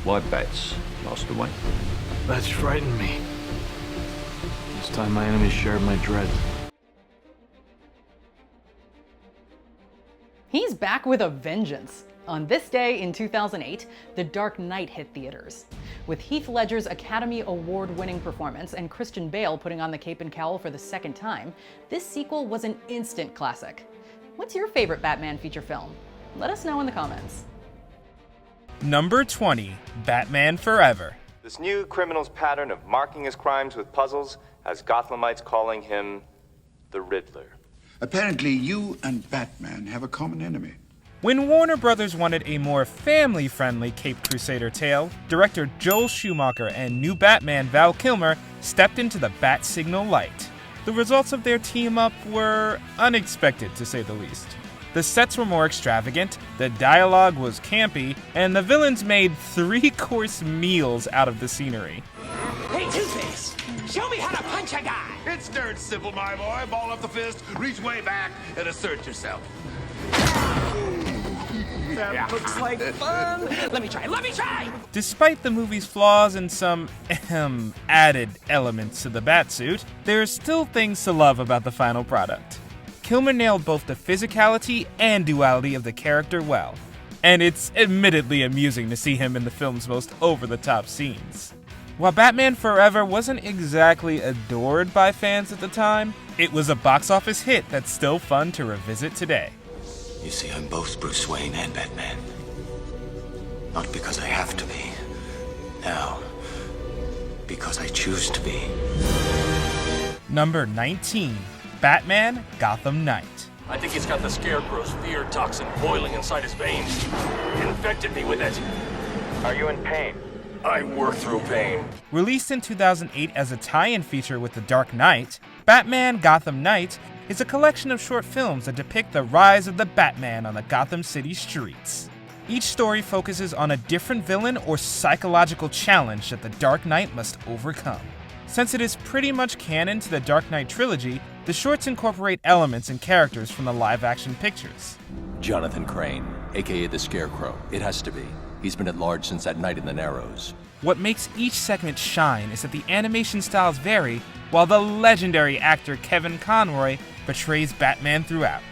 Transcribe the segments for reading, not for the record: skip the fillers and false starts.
Why bats, Master Wayne? Bats frighten me. This time my enemies shared my dread. He's back with a vengeance. On this day in 2008, The Dark Knight hit theaters. With Heath Ledger's Academy Award-winning performance and Christian Bale putting on the cape and cowl for the second time, this sequel was an instant classic. What's your favorite Batman feature film? Let us know in the comments. Number 20, Batman Forever. This new criminal's pattern of marking his crimes with puzzles has Gothamites calling him the Riddler. Apparently, you and Batman have a common enemy. When Warner Brothers wanted a more family-friendly Caped Crusader tale, director Joel Schumacher and new Batman Val Kilmer stepped into the Bat Signal light. The results of their team-up were unexpected, to say the least. The sets were more extravagant, the dialogue was campy, and the villains made 3-course meals out of the scenery. Hey, Two-Face! Show me how to punch a guy! It's dirt simple, my boy. Ball up the fist, reach way back, and assert yourself. That looks like fun! Let me try! Despite the movie's flaws and some added elements to the Batsuit, there are still things to love about the final product. Kilmer nailed both the physicality and duality of the character well, and it's admittedly amusing to see him in the film's most over-the-top scenes. While Batman Forever wasn't exactly adored by fans at the time, it was a box office hit that's still fun to revisit today. You see, I'm both Bruce Wayne and Batman. Not because I have to be. Now, because I choose to be. Number 19, Batman Gotham Knight. I think he's got the Scarecrow's fear toxin boiling inside his veins. Infected me with it. Are you in pain? I work through pain. Released in 2008 as a tie-in feature with The Dark Knight, Batman Gotham Knight is a collection of short films that depict the rise of the Batman on the Gotham City streets. Each story focuses on a different villain or psychological challenge that the Dark Knight must overcome. Since it is pretty much canon to the Dark Knight trilogy, the shorts incorporate elements and characters from the live-action pictures. Jonathan Crane, aka the Scarecrow. It has to be. He's been at large since that night in the Narrows. What makes each segment shine is that the animation styles vary, while the legendary actor Kevin Conroy portrays Batman throughout.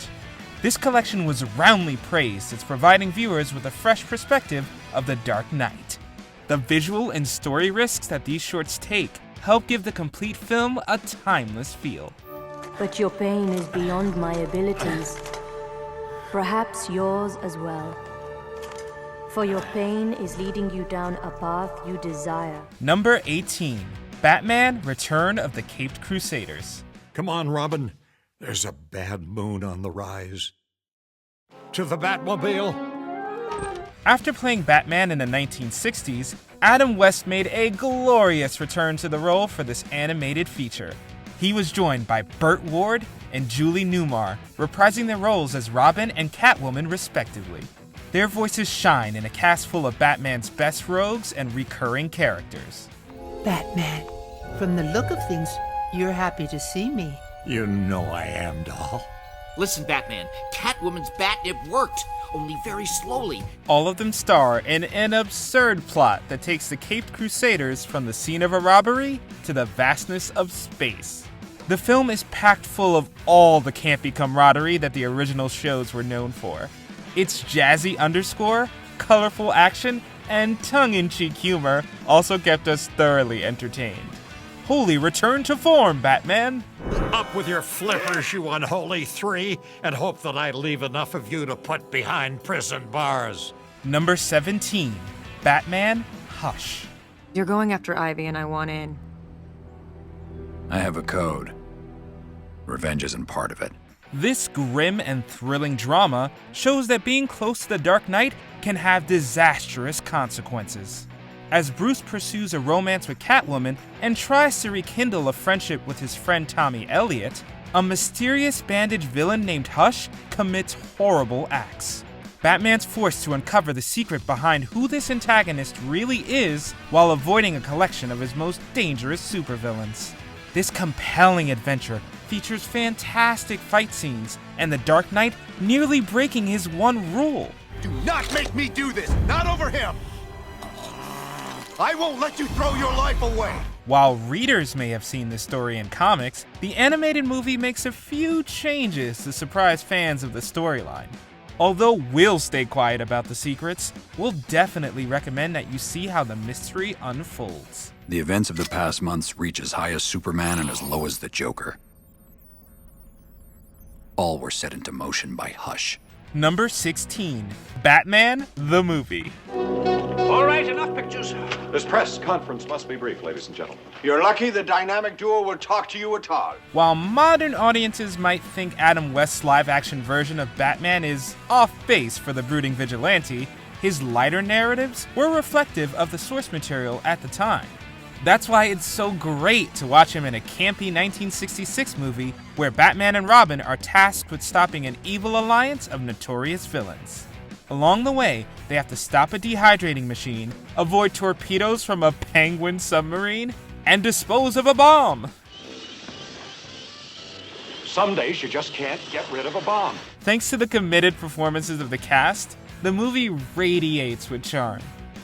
This collection was roundly praised as providing viewers with a fresh perspective of the Dark Knight. The visual and story risks that these shorts take help give the complete film a timeless feel. But your pain is beyond my abilities. Perhaps yours as well. For your pain is leading you down a path you desire. Number 18, Batman Return of the Caped Crusaders. Come on, Robin. There's a bad moon on the rise. To the Batmobile! After playing Batman in the 1960s, Adam West made a glorious return to the role for this animated feature. He was joined by Burt Ward and Julie Newmar, reprising their roles as Robin and Catwoman respectively. Their voices shine in a cast full of Batman's best rogues and recurring characters. Batman, from the look of things, you're happy to see me. You know I am, doll. Listen, Batman, Catwoman's Batnip worked, only very slowly. All of them star in an absurd plot that takes the Caped Crusaders from the scene of a robbery to the vastness of space. The film is packed full of all the campy camaraderie that the original shows were known for. Its jazzy underscore, colorful action, and tongue-in-cheek humor also kept us thoroughly entertained. Holy return to form, Batman! Up with your flippers, you unholy three, and hope that I leave enough of you to put behind prison bars. Number 17, Batman Hush. You're going after Ivy and I want in. I have a code. Revenge isn't part of it. This grim and thrilling drama shows that being close to the Dark Knight can have disastrous consequences. As Bruce pursues a romance with Catwoman and tries to rekindle a friendship with his friend Tommy Elliot, a mysterious bandaged villain named Hush commits horrible acts. Batman's forced to uncover the secret behind who this antagonist really is while avoiding a collection of his most dangerous supervillains. This compelling adventure features fantastic fight scenes and the Dark Knight nearly breaking his one rule. Do not make me do this! Not over him! I won't let you throw your life away! While readers may have seen this story in comics, the animated movie makes a few changes to surprise fans of the storyline. Although we'll stay quiet about the secrets, we'll definitely recommend that you see how the mystery unfolds. The events of the past months reach as high as Superman and as low as the Joker. All were set into motion by Hush. Number 16, Batman the Movie. All right, enough pictures. This press conference must be brief, ladies and gentlemen. You're lucky the dynamic duo will talk to you at all. While modern audiences might think Adam West's live-action version of Batman is off base for the brooding vigilante, his lighter narratives were reflective of the source material at the time. That's why it's so great to watch him in a campy 1966 movie where Batman and Robin are tasked with stopping an evil alliance of notorious villains. Along the way, they have to stop a dehydrating machine, avoid torpedoes from a penguin submarine, and dispose of a bomb. Some days you just can't get rid of a bomb. Thanks to the committed performances of the cast, the movie radiates with charm.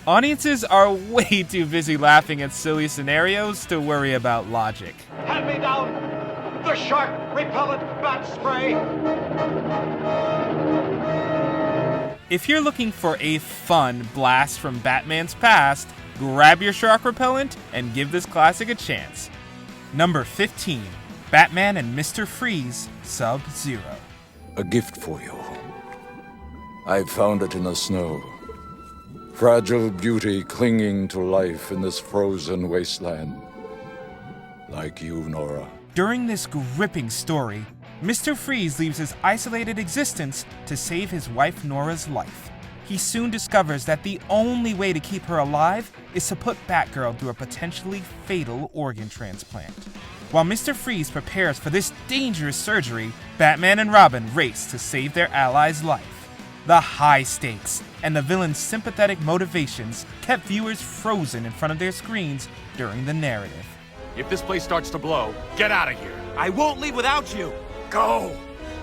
Audiences are way too busy laughing at silly scenarios to worry about logic. Hand me down the shark repellent bat spray. If you're looking for a fun blast from Batman's past, grab your shark repellent and give this classic a chance. Number 15, Batman and Mr. Freeze, Sub-Zero. A gift for you. I found it in the snow. Fragile beauty clinging to life in this frozen wasteland. Like you, Nora. During this gripping story, Mr. Freeze leaves his isolated existence to save his wife Nora's life. He soon discovers that the only way to keep her alive is to put Batgirl through a potentially fatal organ transplant. While Mr. Freeze prepares for this dangerous surgery, Batman and Robin race to save their ally's life. The high stakes and the villain's sympathetic motivations kept viewers frozen in front of their screens during the narrative. If this place starts to blow, get out of here. I won't leave without you. Go!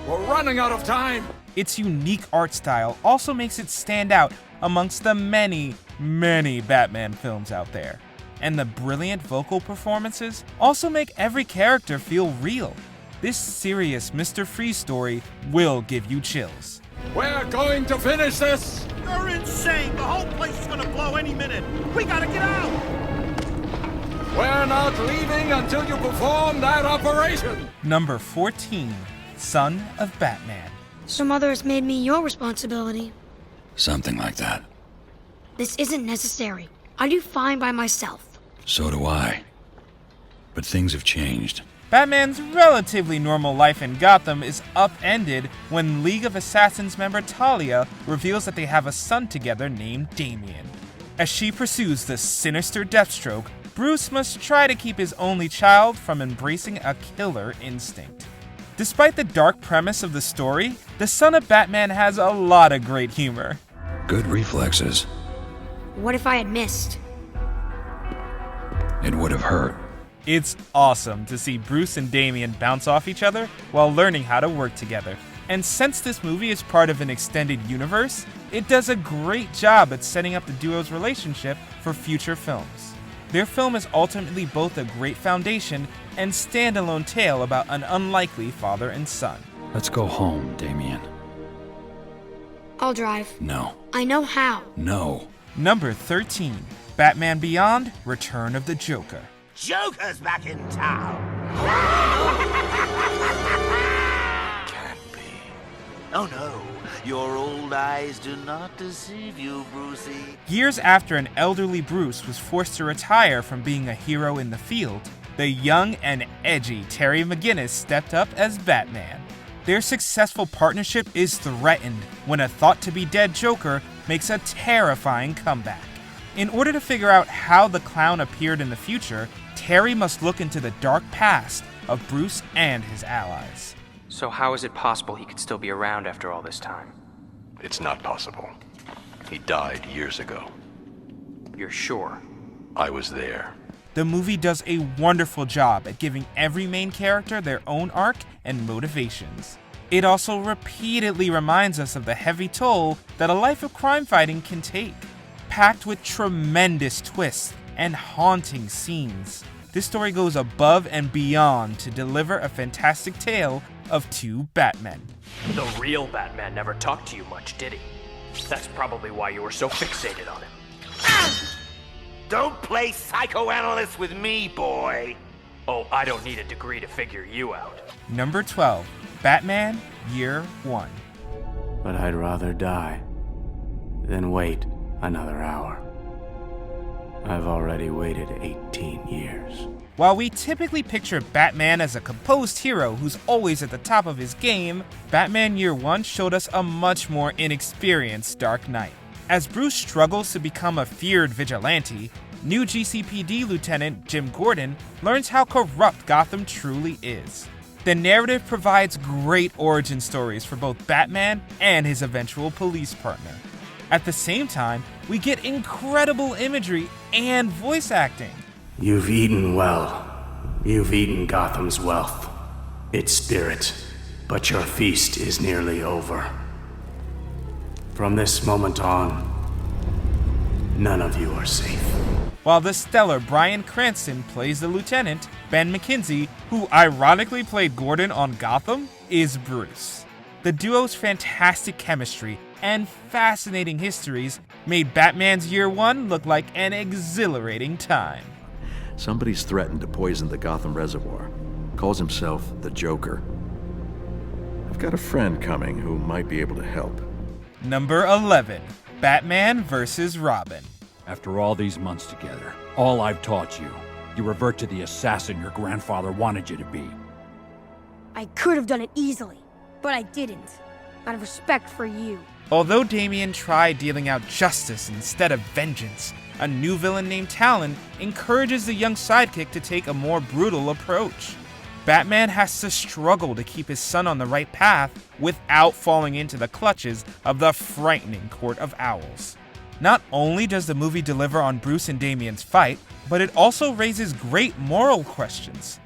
We're running out of time! Its unique art style also makes it stand out amongst the many, many Batman films out there. And the brilliant vocal performances also make every character feel real. This serious Mr. Freeze story will give you chills. We're going to finish this! You're insane! The whole place is gonna blow any minute! We gotta get out! We're not leaving until you perform that operation! Number 14, Son of Batman. Some others made me your responsibility. Something like that. This isn't necessary. I do fine by myself. So do I. But things have changed. Batman's relatively normal life in Gotham is upended when League of Assassins member Talia reveals that they have a son together named Damian. As she pursues the sinister Deathstroke, Bruce must try to keep his only child from embracing a killer instinct. Despite the dark premise of the story, the Son of Batman has a lot of great humor. Good reflexes. What if I had missed? It would have hurt. It's awesome to see Bruce and Damian bounce off each other while learning how to work together. And since this movie is part of an extended universe, it does a great job at setting up the duo's relationship for future films. Their film is ultimately both a great foundation and standalone tale about an unlikely father and son. Let's go home, Damian. I'll drive. No. I know how. No. Number 13, Batman Beyond: Return of the Joker. Joker's back in town. Can't be. Oh no, your old eyes do not deceive you, Brucey. Years after an elderly Bruce was forced to retire from being a hero in the field, the young and edgy Terry McGinnis stepped up as Batman. Their successful partnership is threatened when a thought-to-be-dead Joker makes a terrifying comeback. In order to figure out how the clown appeared in the future, Terry must look into the dark past of Bruce and his allies. So how is it possible he could still be around after all this time? It's not possible. He died years ago. You're sure? I was there. The movie does a wonderful job at giving every main character their own arc and motivations. It also repeatedly reminds us of the heavy toll that a life of crime fighting can take. Packed with tremendous twists, and haunting scenes. This story goes above and beyond to deliver a fantastic tale of two Batmen. The real Batman never talked to you much, did he? That's probably why you were so fixated on him. Don't play psychoanalyst with me, boy. Oh, I don't need a degree to figure you out. Number 12, Batman Year One. But I'd rather die than wait another hour. I've already waited 18 years. While we typically picture Batman as a composed hero who's always at the top of his game, Batman Year One showed us a much more inexperienced Dark Knight. As Bruce struggles to become a feared vigilante, new GCPD Lieutenant Jim Gordon learns how corrupt Gotham truly is. The narrative provides great origin stories for both Batman and his eventual police partner. At the same time, we get incredible imagery and voice acting. You've eaten well. You've eaten Gotham's wealth, its spirit, but your feast is nearly over. From this moment on, none of you are safe. While the stellar Bryan Cranston plays the lieutenant, Ben McKenzie, who ironically played Gordon on Gotham, is Bruce. The duo's fantastic chemistry and fascinating histories made Batman's Year One look like an exhilarating time. Somebody's threatened to poison the Gotham Reservoir. Calls himself the Joker. I've got a friend coming who might be able to help. Number 11, Batman vs. Robin. After all these months together, all I've taught you, you revert to the assassin your grandfather wanted you to be. I could have done it easily, but I didn't. Out of respect for you. Although Damian tried dealing out justice instead of vengeance, a new villain named Talon encourages the young sidekick to take a more brutal approach. Batman has to struggle to keep his son on the right path without falling into the clutches of the frightening Court of Owls. Not only does the movie deliver on Bruce and Damian's fight, but it also raises great moral questions.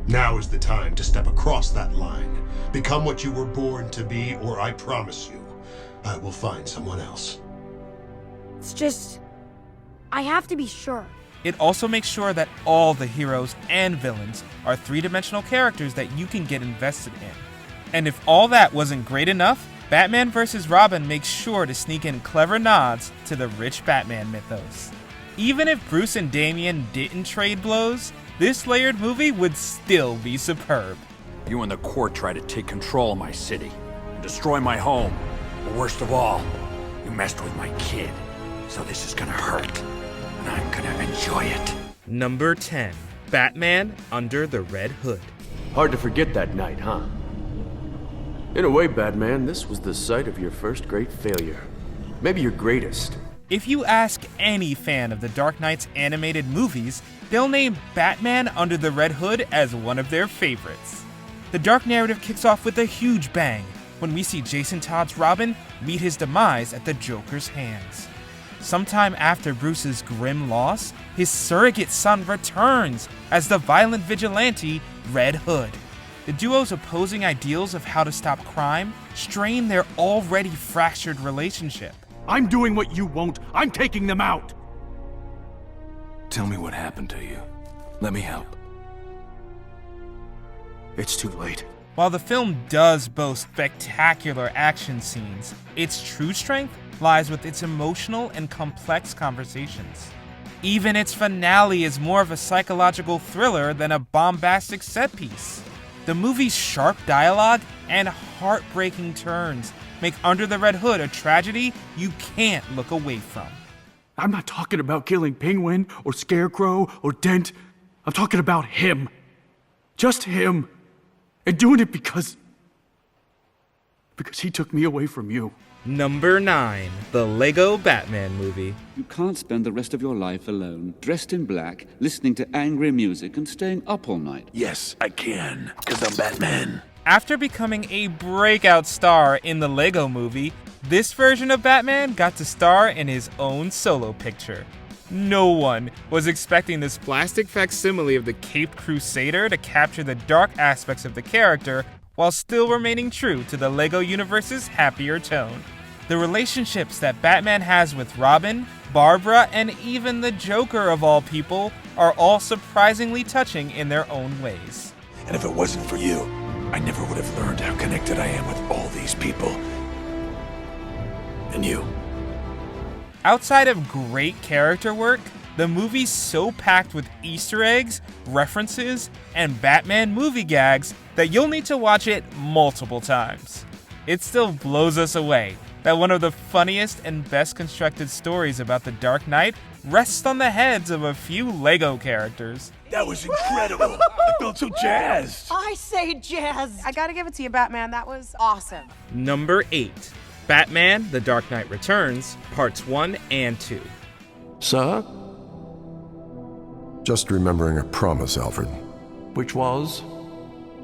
Now is the time to step across that line. Become what you were born to be, or I promise you, I will find someone else. It's just... I have to be sure. It also makes sure that all the heroes and villains are three-dimensional characters that you can get invested in. And if all that wasn't great enough, Batman vs. Robin makes sure to sneak in clever nods to the rich Batman mythos. Even if Bruce and Damian didn't trade blows, this layered movie would still be superb. You and the court try to take control of my city, and destroy my home. But worst of all, you messed with my kid. So this is gonna hurt, and I'm gonna enjoy it. Number 10, Batman Under the Red Hood. Hard to forget that night, huh? In a way, Batman, this was the site of your first great failure. Maybe your greatest. If you ask any fan of the Dark Knight's animated movies, they'll name Batman Under the Red Hood as one of their favorites. The dark narrative kicks off with a huge bang when we see Jason Todd's Robin meet his demise at the Joker's hands. Sometime after Bruce's grim loss, his surrogate son returns as the violent vigilante Red Hood. The duo's opposing ideals of how to stop crime strain their already fractured relationship. I'm doing what you won't. I'm taking them out. Tell me what happened to you. Let me help. It's too late. While the film does boast spectacular action scenes, its true strength lies with its emotional and complex conversations. Even its finale is more of a psychological thriller than a bombastic set piece. The movie's sharp dialogue and heartbreaking turns make Under the Red Hood a tragedy you can't look away from. I'm not talking about killing Penguin or Scarecrow or Dent. I'm talking about him. Just him. And doing it because he took me away from you. Number 9, the Lego Batman movie. You can't spend the rest of your life alone, dressed in black, listening to angry music and staying up all night. Yes, I can, because I'm Batman. After becoming a breakout star in the Lego movie, this version of Batman got to star in his own solo picture. No one was expecting this plastic facsimile of the Caped Crusader to capture the dark aspects of the character while still remaining true to the LEGO universe's happier tone. The relationships that Batman has with Robin, Barbara, and even the Joker of all people are all surprisingly touching in their own ways. And if it wasn't for you, I never would have learned how connected I am with all these people. And you. Outside of great character work, the movie's so packed with Easter eggs, references, and Batman movie gags that you'll need to watch it multiple times. It still blows us away that one of the funniest and best constructed stories about the Dark Knight rests on the heads of a few Lego characters. That was incredible. I felt so jazzed. I say jazz. I gotta give it to you, Batman. That was awesome. Number 8. Batman: The Dark Knight Returns, Parts 1 and 2. Sir? Just remembering a promise, Alfred. Which was?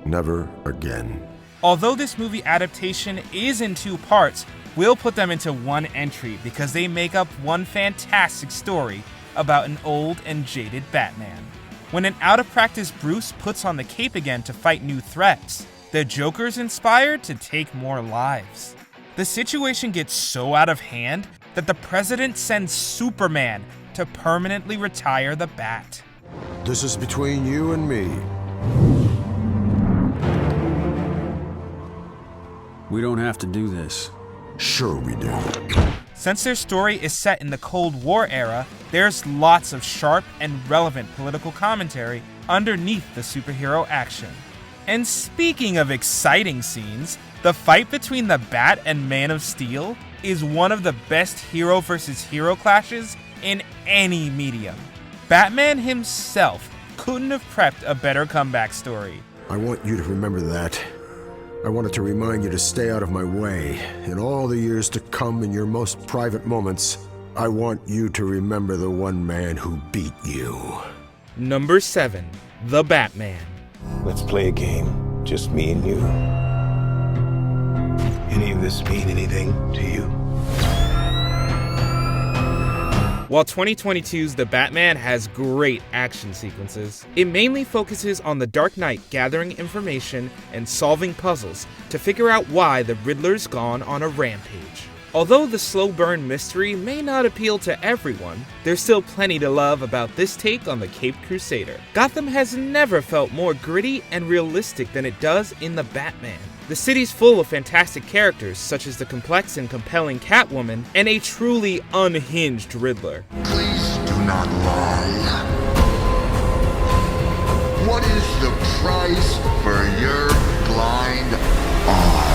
Never again. Although this movie adaptation is in 2 parts, we'll put them into one entry because they make up one fantastic story about an old and jaded Batman. When an out-of-practice Bruce puts on the cape again to fight new threats, the Joker's inspired to take more lives. The situation gets so out of hand that the president sends Superman to permanently retire the Bat. This is between you and me. We don't have to do this. Sure we do. Since their story is set in the Cold War era, there's lots of sharp and relevant political commentary underneath the superhero action. And speaking of exciting scenes, the fight between the Bat and Man of Steel is one of the best hero versus hero clashes in any medium. Batman himself couldn't have prepped a better comeback story. I want you to remember that. I wanted to remind you to stay out of my way. In all the years to come, in your most private moments, I want you to remember the one man who beat you. Number 7. The Batman. Let's play a game. Just me and you. Any of this mean anything to you? While 2022's The Batman has great action sequences, it mainly focuses on the Dark Knight gathering information and solving puzzles to figure out why the Riddler's gone on a rampage. Although the slow burn mystery may not appeal to everyone, there's still plenty to love about this take on the Caped Crusader. Gotham has never felt more gritty and realistic than it does in The Batman. The city's full of fantastic characters, such as the complex and compelling Catwoman, and a truly unhinged Riddler. Please do not lie. What is the price for your blind eye?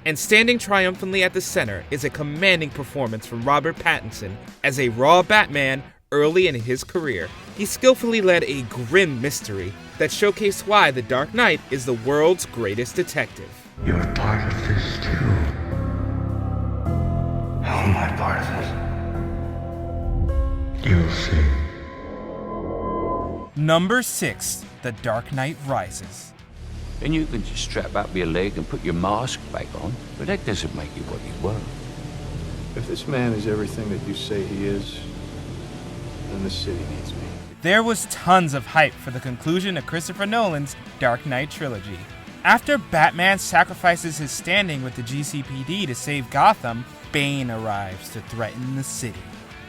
And standing triumphantly at the center is a commanding performance from Robert Pattinson as a raw Batman early in his career. He skillfully led a grim mystery that showcased why the Dark Knight is the world's greatest detective. You're part of this too. How am I part of it? You'll see. Number 6. The Dark Knight Rises. And you can just strap up your leg and put your mask back on, but that doesn't make you what you were. If this man is everything that you say he is, then the city needs me. There was tons of hype for the conclusion of Christopher Nolan's Dark Knight trilogy. After Batman sacrifices his standing with the GCPD to save Gotham, Bane arrives to threaten the city.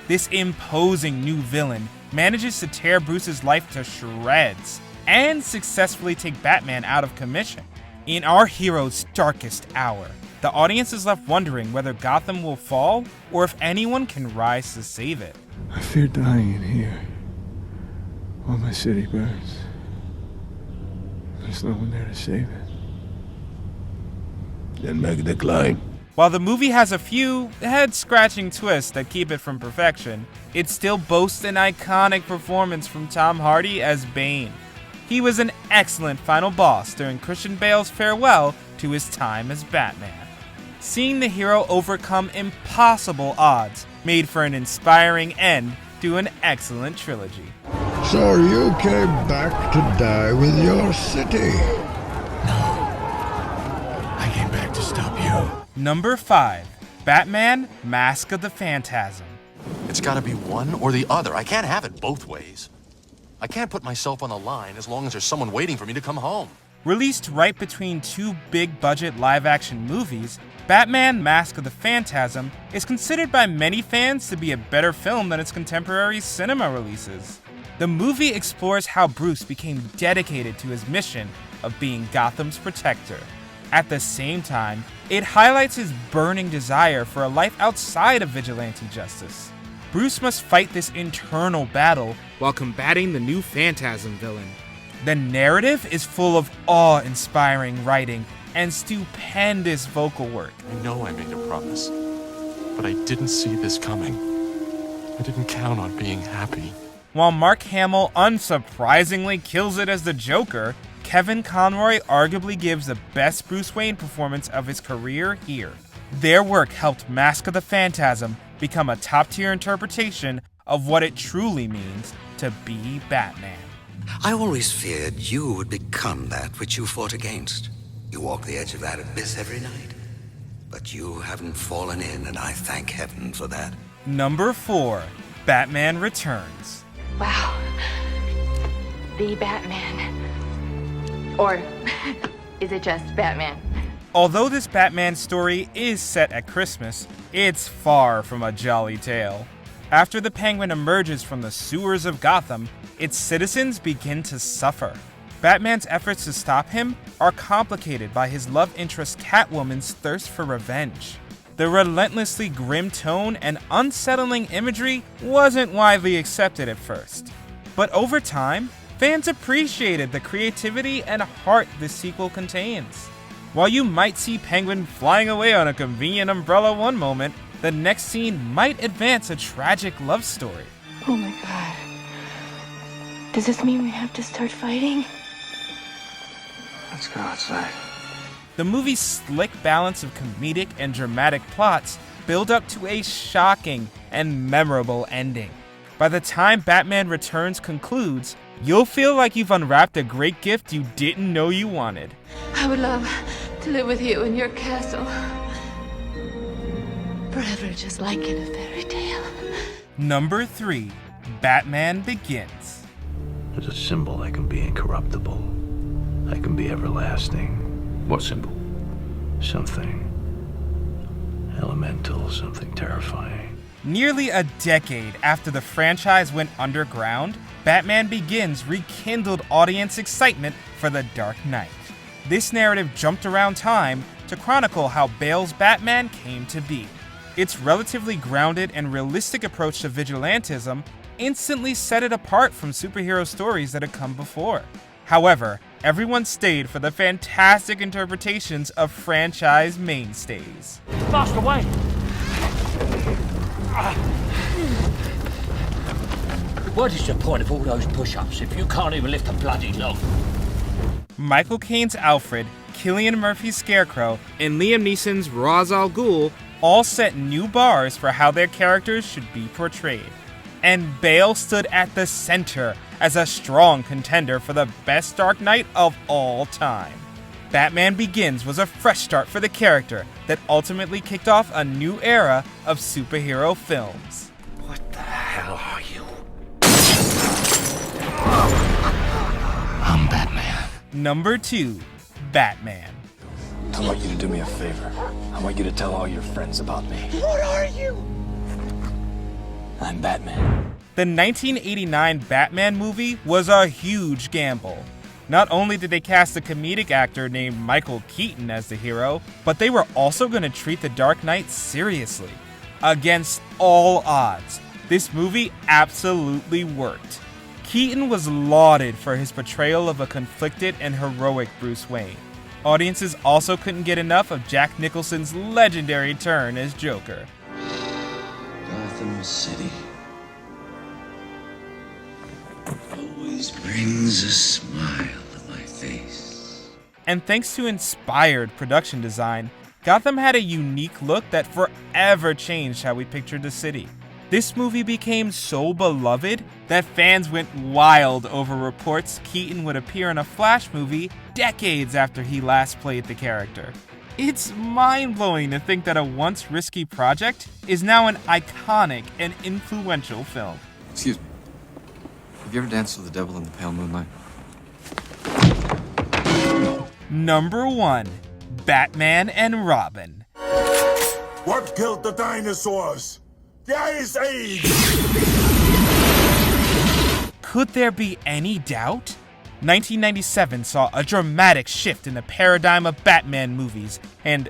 This imposing new villain manages to tear Bruce's life to shreds and successfully take Batman out of commission. In our hero's darkest hour, the audience is left wondering whether Gotham will fall or if anyone can rise to save it. I fear dying in here while my city burns. There's no one there to save it. Then make the climb. While the movie has a few head-scratching twists that keep it from perfection, it still boasts an iconic performance from Tom Hardy as Bane. He was an excellent final boss during Christian Bale's farewell to his time as Batman. Seeing the hero overcome impossible odds made for an inspiring end to an excellent trilogy. So you came back to die with your city? I came back to stop you. Number 5. Batman: Mask of the Phantasm. It's gotta be one or the other. I can't have it both ways. I can't put myself on the line as long as there's someone waiting for me to come home. Released right between two big-budget live-action movies, Batman: Mask of the Phantasm is considered by many fans to be a better film than its contemporary cinema releases. The movie explores how Bruce became dedicated to his mission of being Gotham's protector. At the same time, it highlights his burning desire for a life outside of vigilante justice. Bruce must fight this internal battle while combating the new Phantasm villain. The narrative is full of awe-inspiring writing and stupendous vocal work. I know I made a promise, but I didn't see this coming. I didn't count on being happy. While Mark Hamill unsurprisingly kills it as the Joker, Kevin Conroy arguably gives the best Bruce Wayne performance of his career here. Their work helped Mask of the Phantasm become a top-tier interpretation of what it truly means to be Batman. I always feared you would become that which you fought against. You walk the edge of that abyss every night. But you haven't fallen in, and I thank heaven for that. Number 4. Batman Returns. Wow. The Batman. Or is it just Batman? Although this Batman story is set at Christmas, it's far from a jolly tale. After the Penguin emerges from the sewers of Gotham, its citizens begin to suffer. Batman's efforts to stop him are complicated by his love interest Catwoman's thirst for revenge. The relentlessly grim tone and unsettling imagery wasn't widely accepted at first. But over time, fans appreciated the creativity and heart this sequel contains. While you might see Penguin flying away on a convenient umbrella one moment, the next scene might advance a tragic love story. Oh my god. Does this mean we have to start fighting? Let's go outside. The movie's slick balance of comedic and dramatic plots build up to a shocking and memorable ending. By the time Batman Returns concludes, you'll feel like you've unwrapped a great gift you didn't know you wanted. I would love to live with you in your castle. Forever, just like in a fairy tale. Number 3. Batman Begins. There's a symbol I can be incorruptible. I can be everlasting. What symbol? Something elemental, something terrifying. Nearly a decade after the franchise went underground, Batman Begins rekindled audience excitement for The Dark Knight. This narrative jumped around time to chronicle how Bale's Batman came to be. Its relatively grounded and realistic approach to vigilantism instantly set it apart from superhero stories that had come before. However, everyone stayed for the fantastic interpretations of franchise mainstays. Faster away! What is the point of all those push-ups if you can't even lift a bloody log? Michael Caine's Alfred, Cillian Murphy's Scarecrow, and Liam Neeson's Ra's al Ghul all set new bars for how their characters should be portrayed. And Bale stood at the center as a strong contender for the best Dark Knight of all time. Batman Begins was a fresh start for the character that ultimately kicked off a new era of superhero films. What the hell are you? I'm Batman. Number 2. Batman. I want you to do me a favor. I want you to tell all your friends about me. What are you? I'm Batman. The 1989 Batman movie was a huge gamble. Not only did they cast a comedic actor named Michael Keaton as the hero, but they were also going to treat The Dark Knight seriously. Against all odds, this movie absolutely worked. Keaton was lauded for his portrayal of a conflicted and heroic Bruce Wayne. Audiences also couldn't get enough of Jack Nicholson's legendary turn as Joker. Gotham City always brings a smile to my face. And thanks to inspired production design, Gotham had a unique look that forever changed how we pictured the city. This movie became so beloved that fans went wild over reports Keaton would appear in a Flash movie decades after he last played the character. It's mind-blowing to think that a once risky project is now an iconic and influential film. Excuse me. Have you ever danced with the devil in the pale moonlight? Number 1. Batman and Robin. What killed the dinosaurs? The Ice Age! Could there be any doubt? 1997 saw a dramatic shift in the paradigm of Batman movies, and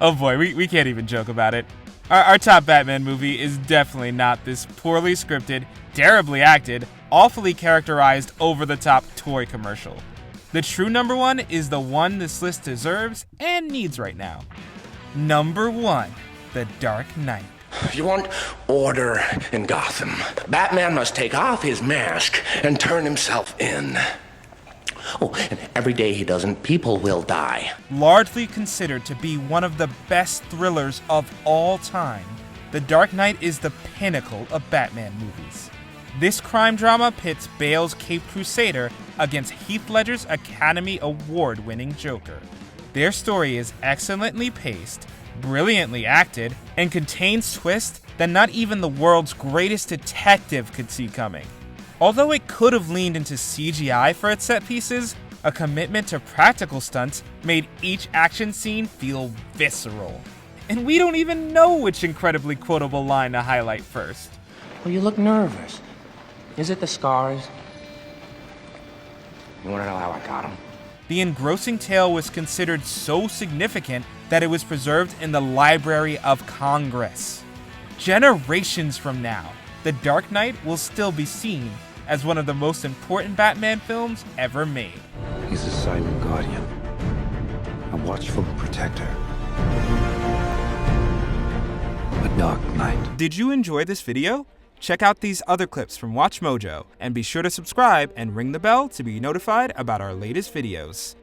oh boy, we can't even joke about it. Our top Batman movie is definitely not this poorly scripted, terribly acted, awfully characterized, over-the-top toy commercial. The true number 1 is the one this list deserves and needs right now. Number 1. The Dark Knight. If you want order in Gotham, Batman must take off his mask and turn himself in. Oh, and every day he doesn't, people will die. Largely considered to be one of the best thrillers of all time, The Dark Knight is the pinnacle of Batman movies. This crime drama pits Bale's Caped Crusader against Heath Ledger's Academy Award-winning Joker. Their story is excellently paced, brilliantly acted, and contains twists that not even the world's greatest detective could see coming. Although it could have leaned into CGI for its set pieces, a commitment to practical stunts made each action scene feel visceral. And we don't even know which incredibly quotable line to highlight first. Well, you look nervous. Is it the scars? You want to know how I got them? The engrossing tale was considered so significant that it was preserved in the Library of Congress. Generations from now, The Dark Knight will still be seen as one of the most important Batman films ever made. He's a silent guardian, a watchful protector, a dark knight. Did you enjoy this video? Check out these other clips from WatchMojo, and be sure to subscribe and ring the bell to be notified about our latest videos.